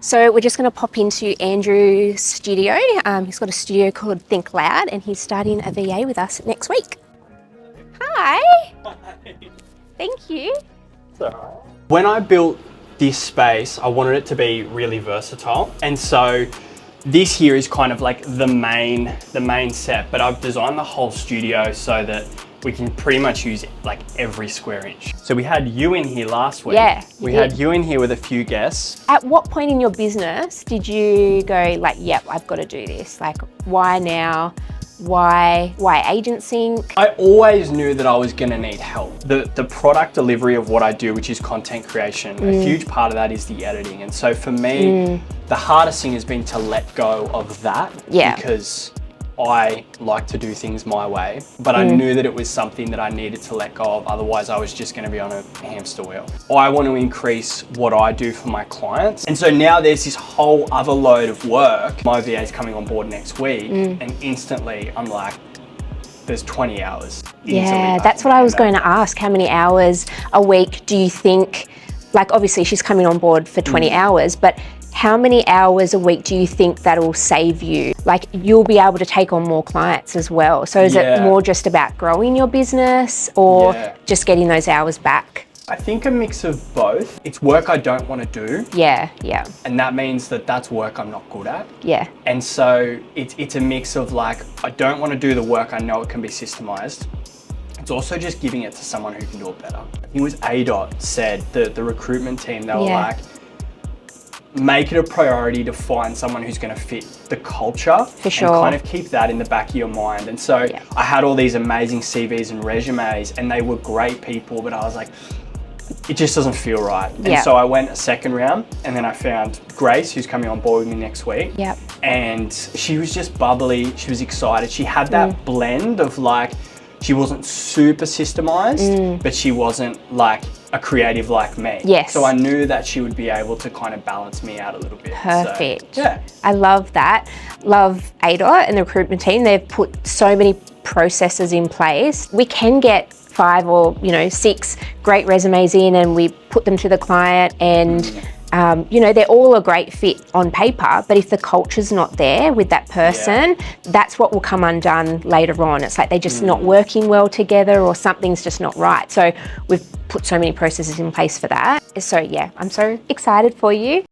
So we're just going to pop into Andrew's studio. He's got a studio called Think Loud and he's starting a VA with us next week. Hi. Hi. Thank you. It's all right. When I built this space, I wanted it to be really versatile. And so this here is kind of like the main set, but I've designed the whole studio so that we can pretty much use like every square inch. So we had you in here last week. Yeah. We had you in here with a few guests. At what point in your business did you go like, yep, I've got to do this? Like, why now? Why agency? I always knew that I was gonna need help. The product delivery of what I do, which is content creation, a huge part of that is the editing. And so for me, the hardest thing has been to let go of that because I like to do things my way, but I knew that it was something that I needed to let go of. Otherwise, I was just going to be on a hamster wheel. I want to increase what I do for my clients. And so now there's this whole other load of work. My VA is coming on board next week and instantly I'm like, there's 20 hours. Yeah, that's what I was going to ask. How many hours a week do you think, like obviously she's coming on board for 20 hours, but how many hours a week do you think that'll save you? Like you'll be able to take on more clients as well. So is it more just about growing your business or just getting those hours back? I think a mix of both. It's work I don't want to do. Yeah. And that means that that's work I'm not good at. Yeah. And so it's a mix of like, I don't want to do the work I know it can be systemized. It's also just giving it to someone who can do it better. I think it was ADOT said, the recruitment team, they were like, make it a priority to find someone who's going to fit the culture for sure, and kind of keep that in the back of your mind. And so I had all these amazing CVs and resumes and they were great people, but I was like, it just doesn't feel right. And so I went a second round and then I found Grace, who's coming on board with me next week. And she was just bubbly. She was excited. She had that blend of like, she wasn't super systemized, but she wasn't like a creative like me. So I knew that she would be able to kind of balance me out a little bit. Perfect. So, I love that. Love ADOT and the recruitment team. They've put so many processes in place. We can get 5 or 6 great resumes in and we put them to the client and they're all a great fit on paper, but if the culture's not there with that person, that's what will come undone later on. It's like they're just not working well together or something's just not right. So we've put so many processes in place for that. So yeah, I'm so excited for you.